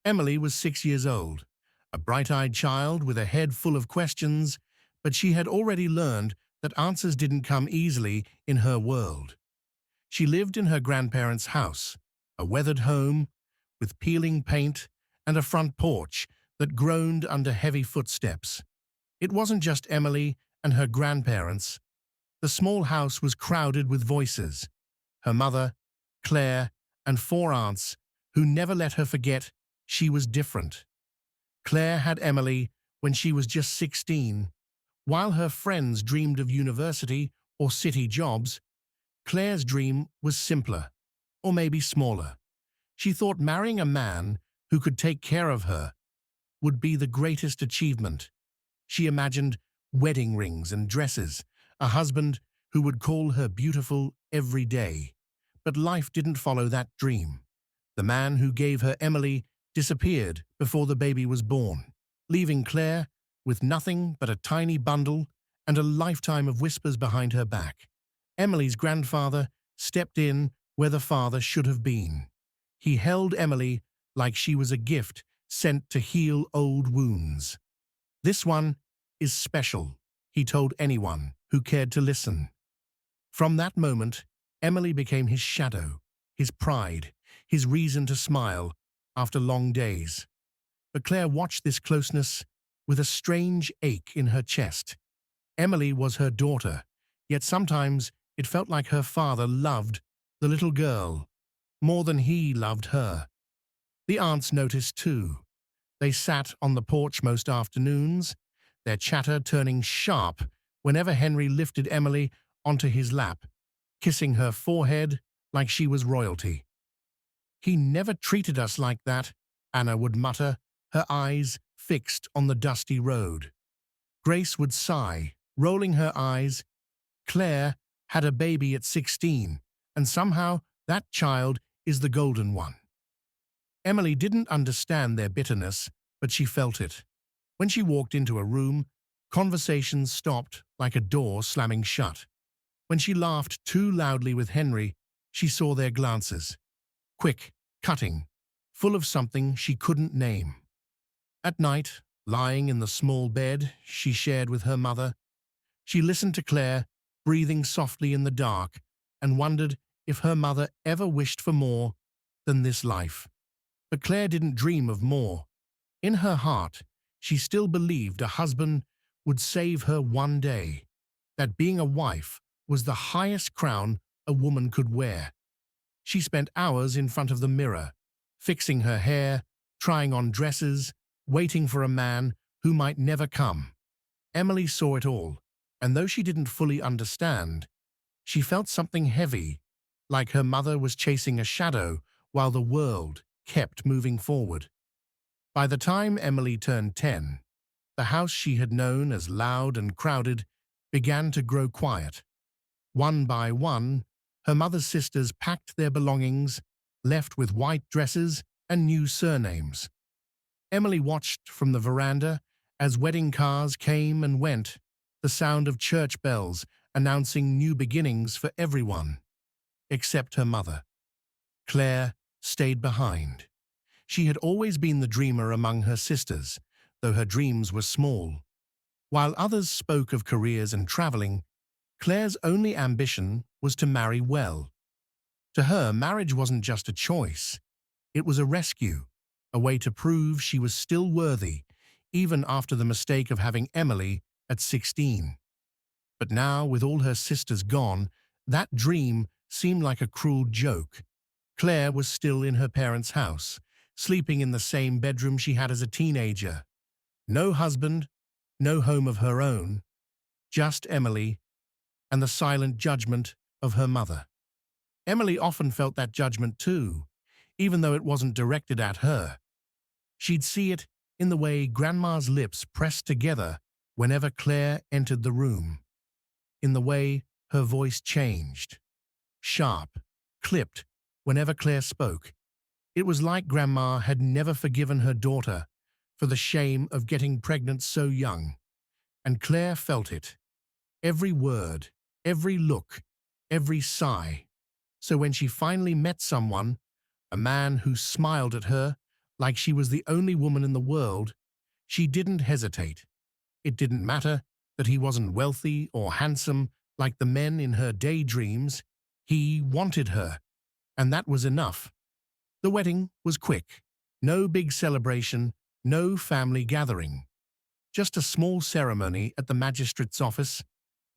Emily was 6 years old, a bright-eyed child with a head full of questions, but she had already learned that answers didn't come easily in her world. She lived in her grandparents' house, a weathered home with peeling paint and a front porch that groaned under heavy footsteps. It wasn't just Emily and her grandparents. The small house was crowded with voices: her mother, Claire, and 4 aunts who never let her forget she was different. Claire had Emily when she was just 16. While her friends dreamed of university or city jobs, Claire's dream was simpler, or maybe smaller. She thought marrying a man who could take care of her would be the greatest achievement. She imagined wedding rings and dresses, a husband who would call her beautiful every day. But life didn't follow that dream. The man who gave her Emily disappeared before the baby was born, leaving Claire with nothing but a tiny bundle and a lifetime of whispers behind her back. Emily's grandfather stepped in where the father should have been. He held Emily like she was a gift sent to heal old wounds. "This one is special," he told anyone who cared to listen. From that moment, Emily became his shadow, his pride, his reason to smile after long days. But Claire watched this closeness with a strange ache in her chest. Emily was her daughter, yet sometimes it felt like her father loved the little girl more than he loved her. The aunts noticed too. They sat on the porch most afternoons, their chatter turning sharp whenever Henry lifted Emily onto his lap, kissing her forehead like she was royalty. "He never treated us like that," Anna would mutter, her eyes fixed on the dusty road. Grace would sigh, rolling her eyes. Claire had a baby at 16, and somehow that child is the golden one. Emily didn't understand their bitterness, but she felt it. When she walked into a room, conversations stopped like a door slamming shut. When she laughed too loudly with Henry, she saw their glances. Quick, cutting, full of something she couldn't name. At night, lying in the small bed she shared with her mother, she listened to Claire breathing softly in the dark and wondered if her mother ever wished for more than this life. But Claire didn't dream of more. In her heart, she still believed a husband would save her one day, that being a wife was the highest crown a woman could wear. She spent hours in front of the mirror, fixing her hair, trying on dresses, waiting for a man who might never come. Emily saw it all, and though she didn't fully understand, she felt something heavy, like her mother was chasing a shadow while the world kept moving forward. By the time Emily turned 10, the house she had known as loud and crowded began to grow quiet. One by one, her mother's sisters packed their belongings, left with white dresses and new surnames. Emily watched from the veranda as wedding cars came and went, the sound of church bells announcing new beginnings for everyone, except her mother. Claire stayed behind. She had always been the dreamer among her sisters, though her dreams were small. While others spoke of careers and traveling, Claire's only ambition was to marry well. To her, marriage wasn't just a choice. It was a rescue, a way to prove she was still worthy, even after the mistake of having Emily at 16. But now, with all her sisters gone, that dream seemed like a cruel joke. Claire was still in her parents' house, sleeping in the same bedroom she had as a teenager. No husband, no home of her own, just Emily and the silent judgment of her mother. Emily often felt that judgment too, even though it wasn't directed at her. She'd see it in the way Grandma's lips pressed together whenever Claire entered the room, in the way her voice changed, sharp, clipped, whenever Claire spoke. It was like Grandma had never forgiven her daughter for the shame of getting pregnant so young, and Claire felt it. Every word, every look, every sigh. So when she finally met someone, a man who smiled at her like she was the only woman in the world, she didn't hesitate. It didn't matter that he wasn't wealthy or handsome like the men in her daydreams. He wanted her, and that was enough. The wedding was quick. No big celebration, no family gathering. Just a small ceremony at the magistrate's office,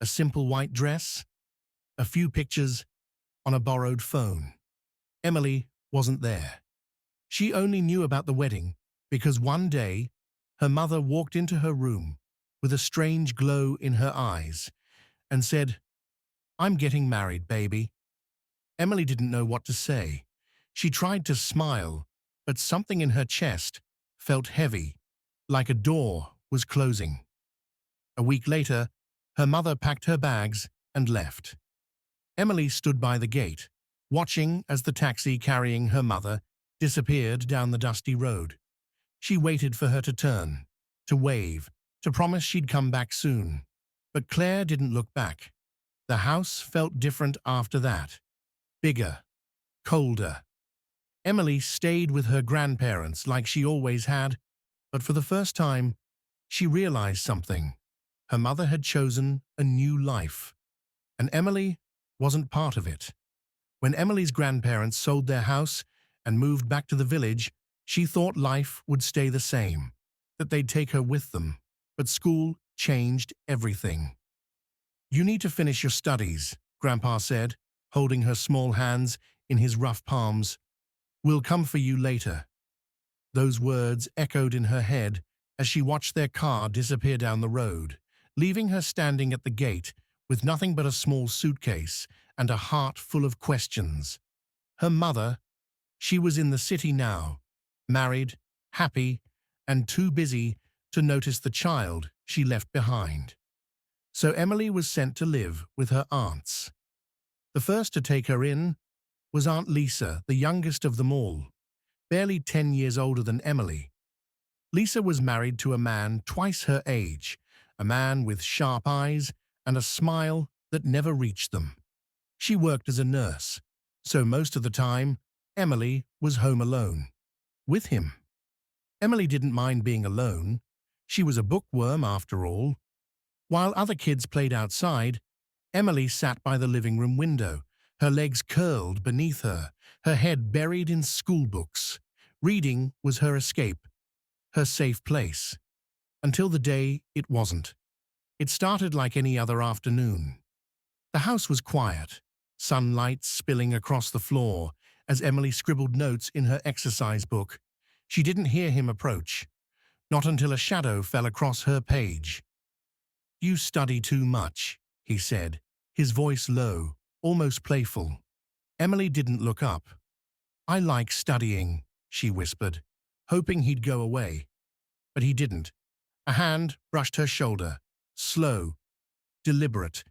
a simple white dress, a few pictures on a borrowed phone. Emily wasn't there. She only knew about the wedding because one day her mother walked into her room with a strange glow in her eyes and said, "I'm getting married, baby." Emily didn't know what to say. She tried to smile, but something in her chest felt heavy, like a door was closing. A week later, her mother packed her bags and left. Emily stood by the gate, watching as the taxi carrying her mother disappeared down the dusty road. She waited for her to turn, to wave, to promise she'd come back soon. But Claire didn't look back. The house felt different after that. Bigger, colder. Emily stayed with her grandparents like she always had, but for the first time, she realized something. Her mother had chosen a new life, and Emily wasn't part of it. When Emily's grandparents sold their house and moved back to the village, she thought life would stay the same, that they'd take her with them. But school changed everything. "You need to finish your studies," Grandpa said, holding her small hands in his rough palms. "We'll come for you later." Those words echoed in her head as she watched their car disappear down the road, leaving her standing at the gate with nothing but a small suitcase and a heart full of questions. Her mother, she was in the city now, married, happy, and too busy to notice the child she left behind. So Emily was sent to live with her aunts. The first to take her in was Aunt Lisa, the youngest of them all, barely 10 years older than Emily. Lisa was married to a man twice her age, a man with sharp eyes and a smile that never reached them. She worked as a nurse, so most of the time, Emily was home alone, with him. Emily didn't mind being alone. She was a bookworm after all. While other kids played outside, Emily sat by the living room window, her legs curled beneath her, her head buried in school books. Reading was her escape, her safe place. Until the day it wasn't. It started like any other afternoon. The house was quiet, sunlight spilling across the floor as Emily scribbled notes in her exercise book. She didn't hear him approach, not until a shadow fell across her page. "You study too much," he said, his voice low, almost playful. Emily didn't look up. "I like studying," she whispered, hoping he'd go away. But he didn't. A hand brushed her shoulder, slow, deliberate.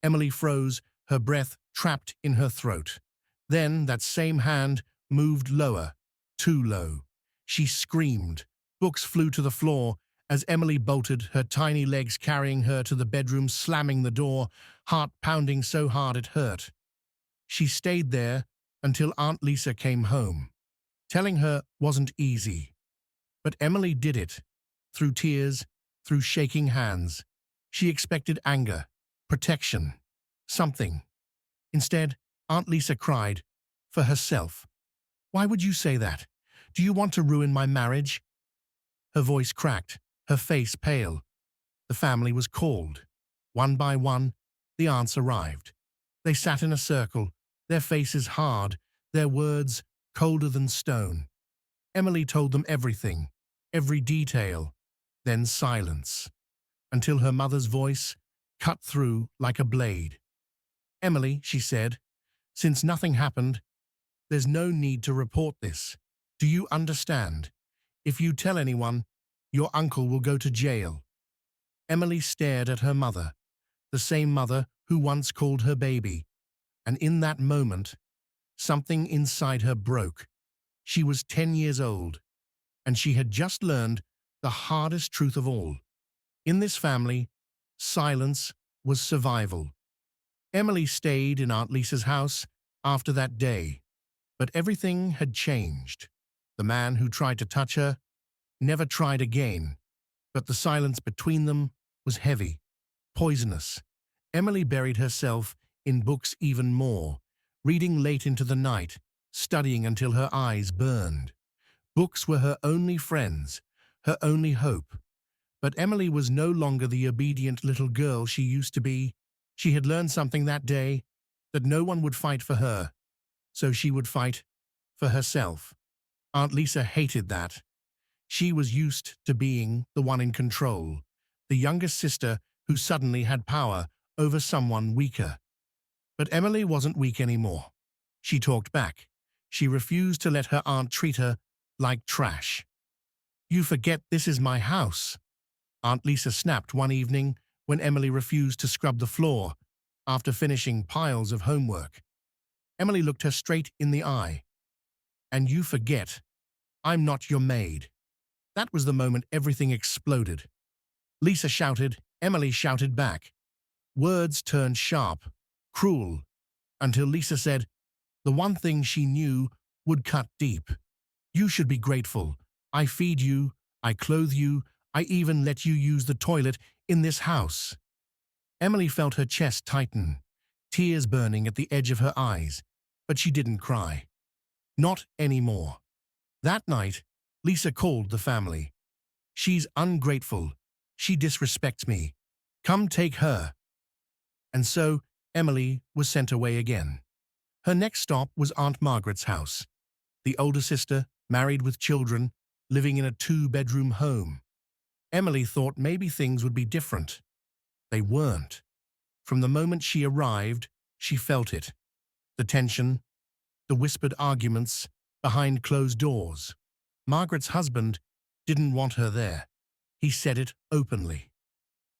Emily froze, her breath trapped in her throat. Then that same hand moved lower, too low. She screamed. Books flew to the floor as Emily bolted, her tiny legs carrying her to the bedroom, slamming the door, heart pounding so hard it hurt. She stayed there until Aunt Lisa came home. Telling her wasn't easy. But Emily did it. Through tears, through shaking hands. She expected anger, protection, something. Instead, Aunt Lisa cried, for herself. "Why would you say that? Do you want to ruin my marriage?" Her voice cracked, her face pale. The family was called. One by one, the aunts arrived. They sat in a circle, their faces hard, their words colder than stone. Emily told them everything, every detail, then silence, until her mother's voice cut through like a blade. "Emily," she said, "since nothing happened, there's no need to report this. Do you understand? If you tell anyone, your uncle will go to jail." Emily stared at her mother, the same mother who once called her baby, and in that moment, something inside her broke. She was 10 years old, and she had just learned the hardest truth of all. In this family, silence was survival. Emily stayed in Aunt Lisa's house after that day, but everything had changed. The man who tried to touch her never tried again, but the silence between them was heavy, poisonous. Emily buried herself in books even more, reading late into the night, studying until her eyes burned. Books were her only friends, her only hope. But Emily was no longer the obedient little girl she used to be. She had learned something that day, that no one would fight for her, so she would fight for herself. Aunt Lisa hated that. She was used to being the one in control, the youngest sister who suddenly had power over someone weaker. But Emily wasn't weak anymore. She talked back. She refused to let her aunt treat her like trash. "You forget this is my house," Aunt Lisa snapped one evening when Emily refused to scrub the floor after finishing piles of homework. Emily looked her straight in the eye. "And you forget, I'm not your maid." That was the moment everything exploded. Lisa shouted, Emily shouted back. Words turned sharp, cruel, until Lisa said the one thing she knew would cut deep. "You should be grateful. I feed you, I clothe you, I even let you use the toilet in this house." Emily felt her chest tighten, tears burning at the edge of her eyes, but she didn't cry. Not anymore. That night, Lisa called the family. "She's ungrateful. She disrespects me. Come take her." And so Emily was sent away again. Her next stop was Aunt Margaret's house. The older sister, married with children, living in a 2-bedroom home. Emily thought maybe things would be different. They weren't. From the moment she arrived, she felt it. The tension, the whispered arguments behind closed doors. Margaret's husband didn't want her there. He said it openly.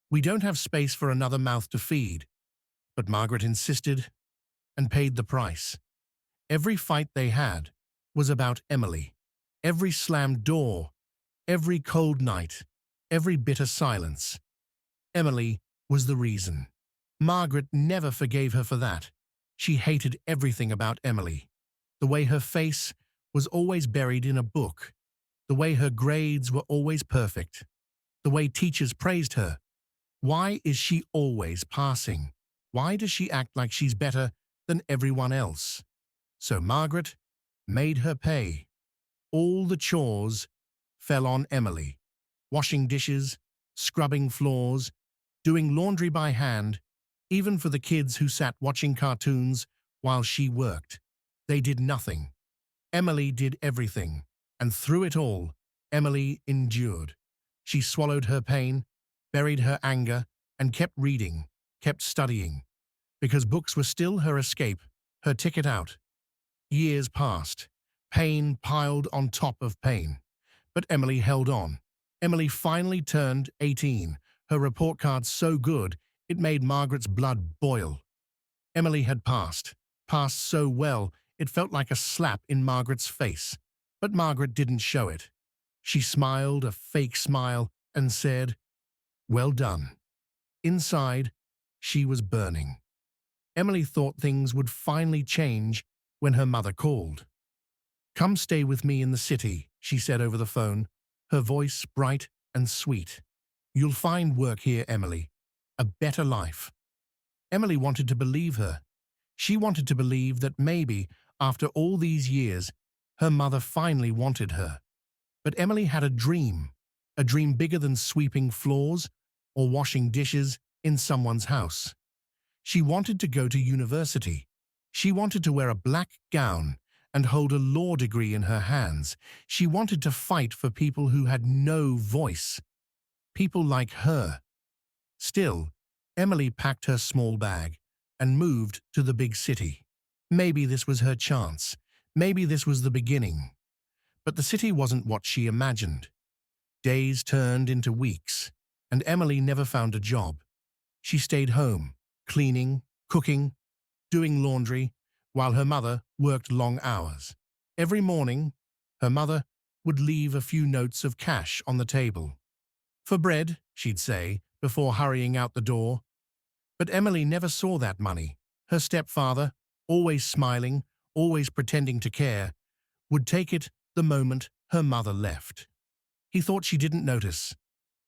"We don't have space for another mouth to feed." But Margaret insisted and paid the price. Every fight they had was about Emily. Every slammed door, every cold night, every bitter silence. Emily was the reason. Margaret never forgave her for that. She hated everything about Emily. The way her face was always buried in a book. The way her grades were always perfect. The way teachers praised her. Why is she always passing? Why does she act like she's better than everyone else? So Margaret made her pay. All the chores fell on Emily. Washing dishes, scrubbing floors, doing laundry by hand, even for the kids who sat watching cartoons while she worked. They did nothing. Emily did everything, and through it all, Emily endured. She swallowed her pain, buried her anger, and kept reading, kept studying, because books were still her escape, her ticket out. Years passed. Pain piled on top of pain. But Emily held on. Emily finally turned 18, her report card so good it made Margaret's blood boil. Emily had passed so well it felt like a slap in Margaret's face. But Margaret didn't show it. She smiled a fake smile and said, "Well done." Inside, she was burning. Emily thought things would finally change when her mother called. "Come stay with me in the city," she said over the phone, her voice bright and sweet. "You'll find work here, Emily. A better life." Emily wanted to believe her. She wanted to believe that maybe, after all these years, her mother finally wanted her. But Emily had a dream bigger than sweeping floors or washing dishes in someone's house. She wanted to go to university. She wanted to wear a black gown and hold a law degree in her hands. She wanted to fight for people who had no voice. People like her. Still, Emily packed her small bag and moved to the big city. Maybe this was her chance. Maybe this was the beginning. But the city wasn't what she imagined. Days turned into weeks, and Emily never found a job. She stayed home, cleaning, cooking, doing laundry, while her mother worked long hours. Every morning, her mother would leave a few notes of cash on the table. "For bread," she'd say, before hurrying out the door. But Emily never saw that money. Her stepfather, always smiling, always pretending to care, would take it the moment her mother left. He thought she didn't notice,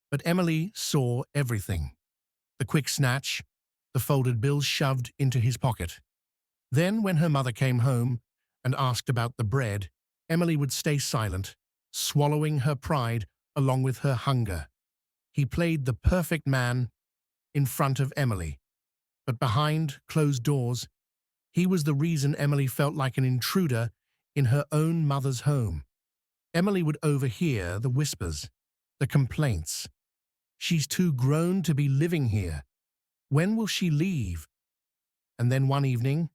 but Emily saw everything. The quick snatch, the folded bills shoved into his pocket. Then, when her mother came home and asked about the bread, Emily would stay silent, swallowing her pride along with her hunger. He played the perfect man in front of Emily, but behind closed doors, he was the reason Emily felt like an intruder in her own mother's home. Emily would overhear the whispers, the complaints. "She's too grown to be living here. When will she leave?" And then one evening,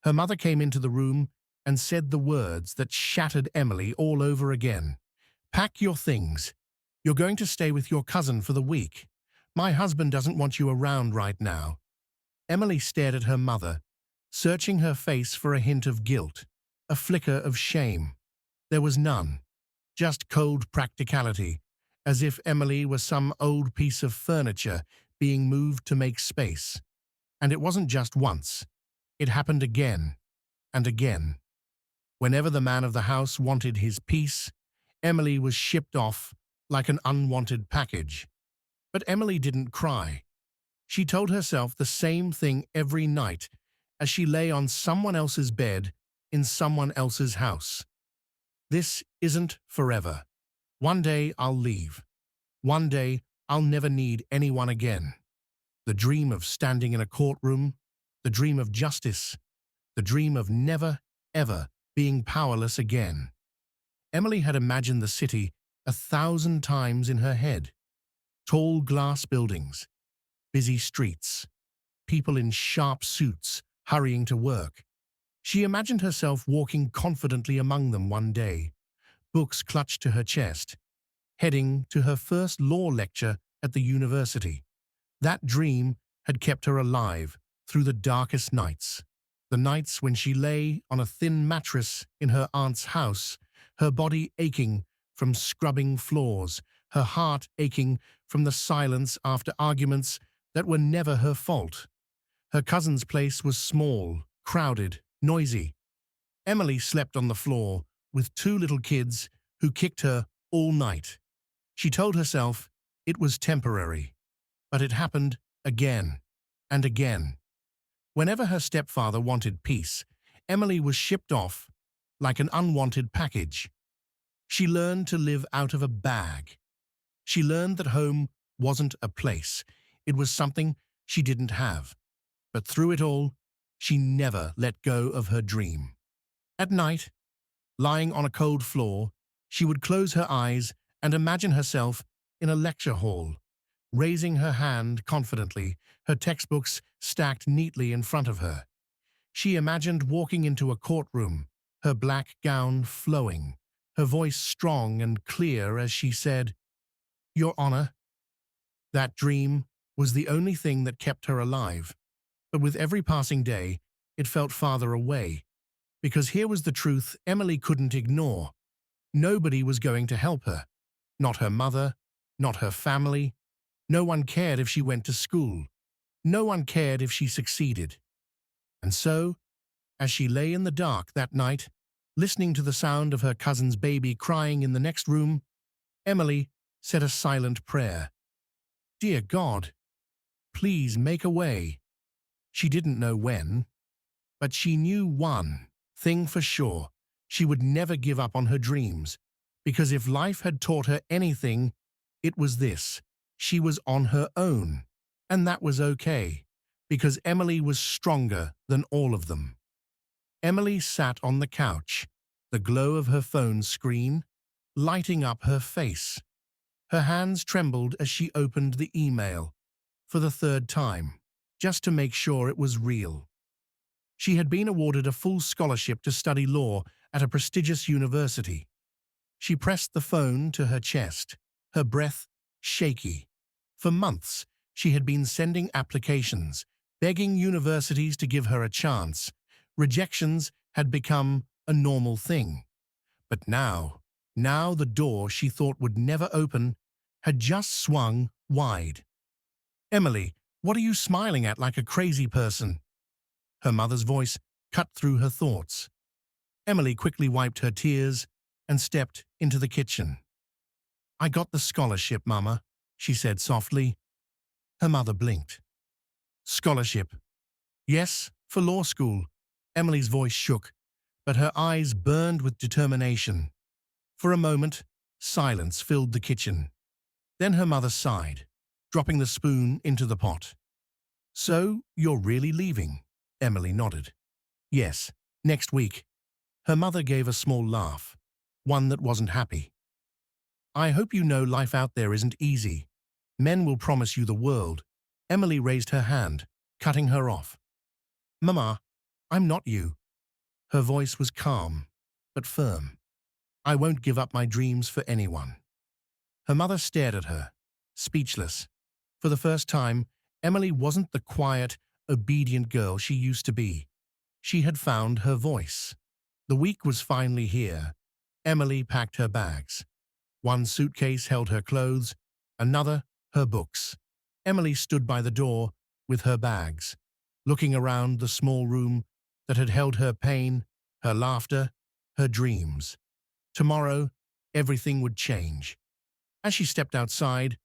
her mother came into the room and said the words that shattered Emily all over again. "Pack your things. You're going to stay with your cousin for the week. My husband doesn't want you around right now." Emily stared at her mother, searching her face for a hint of guilt, a flicker of shame. There was none, just cold practicality, as if Emily was some old piece of furniture being moved to make space. And it wasn't just once. It happened again and again. Whenever the man of the house wanted his peace, Emily was shipped off like an unwanted package. But Emily didn't cry. She told herself the same thing every night as she lay on someone else's bed in someone else's house. "This isn't forever. One day I'll leave. One day I'll never need anyone again." The dream of standing in a courtroom, the dream of justice, the dream of never, ever being powerless again. Emily had imagined the city 1,000 times in her head. Tall glass buildings, busy streets, people in sharp suits hurrying to work. She imagined herself walking confidently among them one day, books clutched to her chest, heading to her first law lecture at the university. That dream had kept her alive through the darkest nights. The nights when she lay on a thin mattress in her aunt's house, her body aching from scrubbing floors, her heart aching from the silence after arguments that were never her fault. Her cousin's place was small, crowded, noisy. Emily slept on the floor with 2 little kids who kicked her all night. She told herself it was temporary, but it happened again and again. Whenever her stepfather wanted peace, Emily was shipped off like an unwanted package. She learned to live out of a bag. She learned that home wasn't a place. It was something she didn't have. But through it all, she never let go of her dream. At night, lying on a cold floor, she would close her eyes and imagine herself in a lecture hall, raising her hand confidently, her textbooks stacked neatly in front of her. She imagined walking into a courtroom, her black gown flowing, her voice strong and clear as she said, "Your Honor." That dream was the only thing that kept her alive. But with every passing day, it felt farther away. Because here was the truth Emily couldn't ignore. Nobody was going to help her. Not her mother, not her family. No one cared if she went to school. No one cared if she succeeded. And so, as she lay in the dark that night, listening to the sound of her cousin's baby crying in the next room, Emily said a silent prayer. "Dear God, please make a way." She didn't know when, but she knew one thing for sure. She would never give up on her dreams, because if life had taught her anything, it was this. She was on her own, and that was okay, because Emily was stronger than all of them. Emily sat on the couch, the glow of her phone screen lighting up her face. Her hands trembled as she opened the email, for the 3rd time, just to make sure it was real. She had been awarded a full scholarship to study law at a prestigious university. She pressed the phone to her chest, her breath shaky. For months, she had been sending applications, begging universities to give her a chance. Rejections had become a normal thing. But now the door she thought would never open had just swung wide. "Emily, what are you smiling at like a crazy person?" Her mother's voice cut through her thoughts. Emily quickly wiped her tears and stepped into the kitchen. "I got the scholarship, Mama," she said softly. Her mother blinked. "Scholarship? Yes, for law school." Emily's voice shook, but her eyes burned with determination. For a moment, silence filled the kitchen. Then her mother sighed, dropping the spoon into the pot. "So, you're really leaving?" Emily nodded. "Yes, next week." Her mother gave a small laugh, one that wasn't happy. "I hope you know life out there isn't easy. Men will promise you the world." Emily raised her hand, cutting her off. "Mama, I'm not you." Her voice was calm, but firm. "I won't give up my dreams for anyone." Her mother stared at her, speechless. For the first time, Emily wasn't the quiet, obedient girl she used to be. She had found her voice. The week was finally here. Emily packed her bags. One suitcase held her clothes, another her books. Emily stood by the door with her bags, looking around the small room that had held her pain, her laughter, her dreams. Tomorrow, everything would change. As she stepped outside,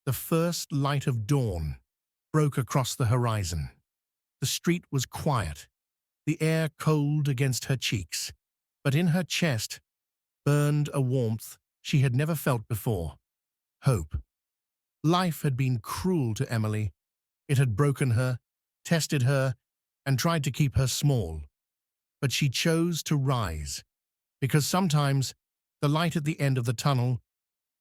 the first light of dawn broke across the horizon. The street was quiet, the air cold against her cheeks, but in her chest burned a warmth she had never felt before. Hope. Life had been cruel to Emily. It had broken her, tested her, and tried to keep her small. But she chose to rise, because sometimes the light at the end of the tunnel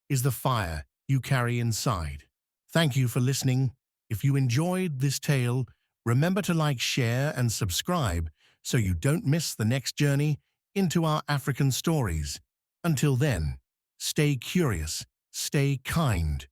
is the fire you carry inside. Thank you for listening. If you enjoyed this tale, remember to like, share, and subscribe so you don't miss the next journey into our African stories. Until then, stay curious, stay kind,